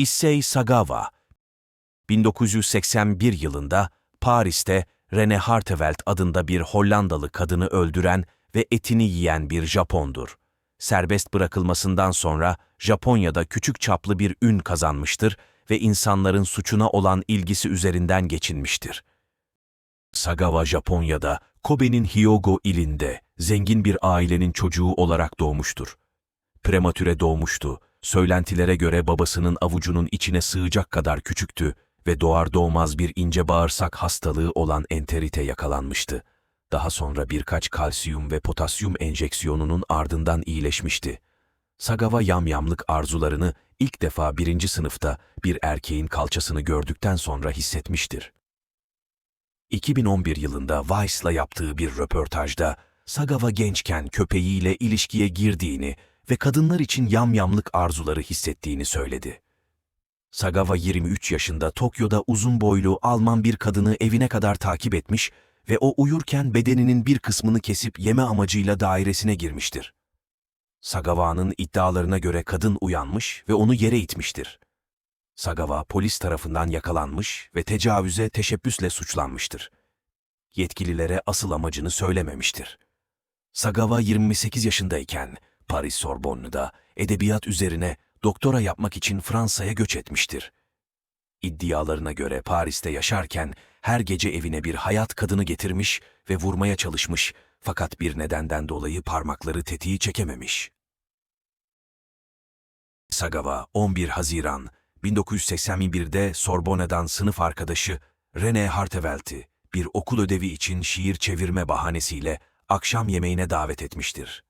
Issei Sagawa, 1981 yılında Paris'te Rene Hartevelt adında bir Hollandalı kadını öldüren ve etini yiyen bir Japondur. Serbest bırakılmasından sonra Japonya'da küçük çaplı bir ün kazanmıştır ve insanların suçuna olan ilgisi üzerinden geçinmiştir. Sagawa, Japonya'da Kobe'nin Hyogo ilinde zengin bir ailenin çocuğu olarak doğmuştur. Prematüre doğmuştu. Söylentilere göre babasının avucunun içine sığacak kadar küçüktü ve doğar doğmaz bir ince bağırsak hastalığı olan enterite yakalanmıştı. Daha sonra birkaç kalsiyum ve potasyum enjeksiyonunun ardından iyileşmişti. Sagawa yamyamlık arzularını ilk defa 1. sınıfta bir erkeğin kalçasını gördükten sonra hissetmiştir. 2011 yılında Vice'la yaptığı bir röportajda Sagawa gençken köpeğiyle ilişkiye girdiğini ve kadınlar için yamyamlık arzuları hissettiğini söyledi. Sagawa 23 yaşında Tokyo'da uzun boylu Alman bir kadını evine kadar takip etmiş ve o uyurken bedeninin bir kısmını kesip yeme amacıyla dairesine girmiştir. Sagawa'nın iddialarına göre kadın uyanmış ve onu yere itmiştir. Sagawa polis tarafından yakalanmış ve tecavüze teşebbüsle suçlanmıştır. Yetkililere asıl amacını söylememiştir. Sagawa 28 yaşındayken Paris Sorbonne'da edebiyat üzerine doktora yapmak için Fransa'ya göç etmiştir. İddialarına göre Paris'te yaşarken her gece evine bir hayat kadını getirmiş ve vurmaya çalışmış fakat bir nedenden dolayı parmakları tetiği çekememiş. Sagawa 11 Haziran 1981'de Sorbonne'dan sınıf arkadaşı René Hartevelt'i bir okul ödevi için şiir çevirme bahanesiyle akşam yemeğine davet etmiştir.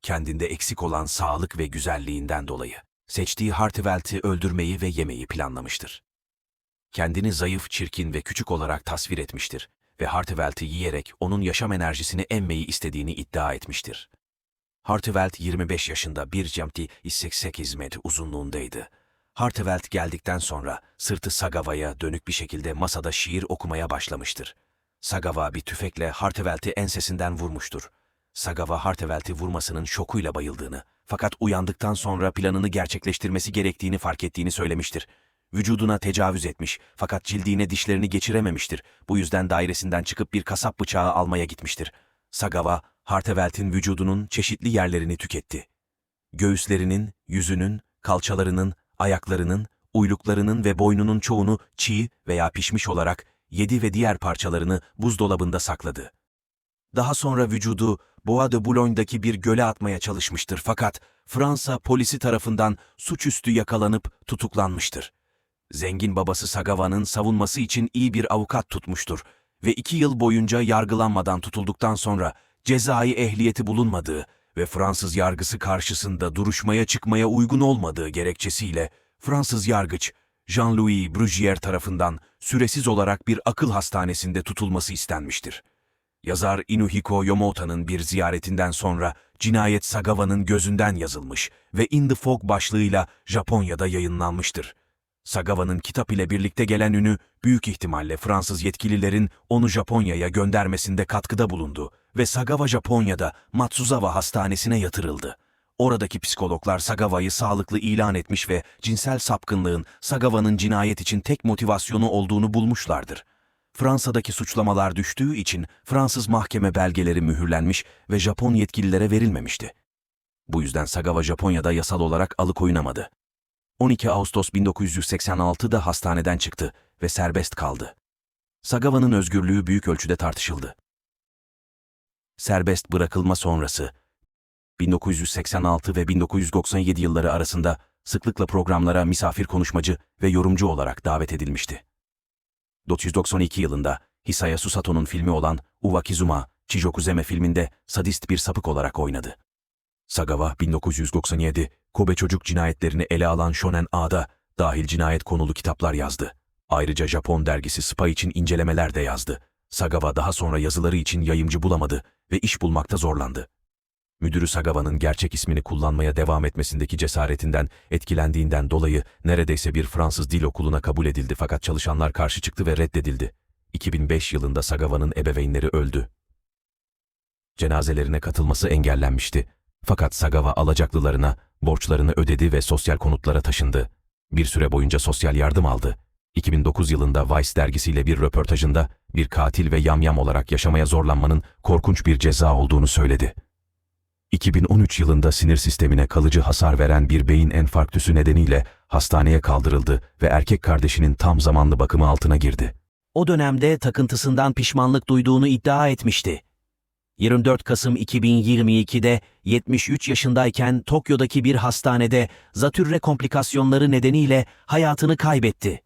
Kendinde eksik olan sağlık ve güzelliğinden dolayı seçtiği Hartevelt'i öldürmeyi ve yemeyi planlamıştır. Kendini zayıf, çirkin ve küçük olarak tasvir etmiştir ve Hartevelt'i yiyerek onun yaşam enerjisini emmeyi istediğini iddia etmiştir. Hartevelt 25 yaşında 1,88 metre uzunluğundaydı. Hartevelt geldikten sonra sırtı Sagawa'ya dönük bir şekilde masada şiir okumaya başlamıştır. Sagawa bir tüfekle Hartevelt'i ensesinden vurmuştur. Sagawa Hartevelt'i vurmasının şokuyla bayıldığını fakat uyandıktan sonra planını gerçekleştirmesi gerektiğini fark ettiğini söylemiştir. Vücuduna tecavüz etmiş fakat cildine dişlerini geçirememiştir. Bu yüzden dairesinden çıkıp bir kasap bıçağı almaya gitmiştir. Sagawa, Hartevelt'in vücudunun çeşitli yerlerini tüketti. Göğüslerinin, yüzünün, kalçalarının, ayaklarının, uyluklarının ve boynunun çoğunu çiğ veya pişmiş olarak yedi ve diğer parçalarını buzdolabında sakladı. Daha sonra vücudu Bois de Boulogne'daki bir göle atmaya çalışmıştır fakat Fransa polisi tarafından suçüstü yakalanıp tutuklanmıştır. Zengin babası Sagawa'nın savunması için iyi bir avukat tutmuştur ve 2 yıl boyunca yargılanmadan tutulduktan sonra cezai ehliyeti bulunmadığı ve Fransız yargısı karşısında duruşmaya çıkmaya uygun olmadığı gerekçesiyle Fransız yargıç Jean-Louis Bruguière tarafından süresiz olarak bir akıl hastanesinde tutulması istenmiştir. Yazar Inuhiko Yomota'nın bir ziyaretinden sonra cinayet Sagawa'nın gözünden yazılmış ve In the Fog başlığıyla Japonya'da yayınlanmıştır. Sagawa'nın kitap ile birlikte gelen ünü büyük ihtimalle Fransız yetkililerin onu Japonya'ya göndermesinde katkıda bulundu ve Sagawa Japonya'da Matsuzawa Hastanesi'ne yatırıldı. Oradaki psikologlar Sagawa'yı sağlıklı ilan etmiş ve cinsel sapkınlığın Sagawa'nın cinayet için tek motivasyonu olduğunu bulmuşlardır. Fransa'daki suçlamalar düştüğü için Fransız mahkeme belgeleri mühürlenmiş ve Japon yetkililere verilmemişti. Bu yüzden Sagawa Japonya'da yasal olarak alıkoyunamadı. 12 Ağustos 1986'da hastaneden çıktı ve serbest kaldı. Sagawa'nın özgürlüğü büyük ölçüde tartışıldı. Serbest bırakılma sonrası 1986 ve 1997 yılları arasında sıklıkla programlara misafir konuşmacı ve yorumcu olarak davet edilmişti. 1992 yılında Hisayasu Sato'nun filmi olan Uwakizuma, Chijokuzeme filminde sadist bir sapık olarak oynadı. Sagawa 1997, Kobe çocuk cinayetlerini ele alan Shonen A'da dahil cinayet konulu kitaplar yazdı. Ayrıca Japon dergisi Spy için incelemeler de yazdı. Sagawa daha sonra yazıları için yayımcı bulamadı ve iş bulmakta zorlandı. Müdürü Sagawa'nın gerçek ismini kullanmaya devam etmesindeki cesaretinden etkilendiğinden dolayı neredeyse bir Fransız dil okuluna kabul edildi fakat çalışanlar karşı çıktı ve reddedildi. 2005 yılında Sagawa'nın ebeveynleri öldü. Cenazelerine katılması engellenmişti. Fakat Sagawa alacaklılarına borçlarını ödedi ve sosyal konutlara taşındı. Bir süre boyunca sosyal yardım aldı. 2009 yılında Vice dergisiyle bir röportajında bir katil ve yamyam olarak yaşamaya zorlanmanın korkunç bir ceza olduğunu söyledi. 2013 yılında sinir sistemine kalıcı hasar veren bir beyin enfarktüsü nedeniyle hastaneye kaldırıldı ve erkek kardeşinin tam zamanlı bakımı altına girdi. O dönemde takıntısından pişmanlık duyduğunu iddia etmişti. 24 Kasım 2022'de 73 yaşındayken Tokyo'daki bir hastanede zatürre komplikasyonları nedeniyle hayatını kaybetti.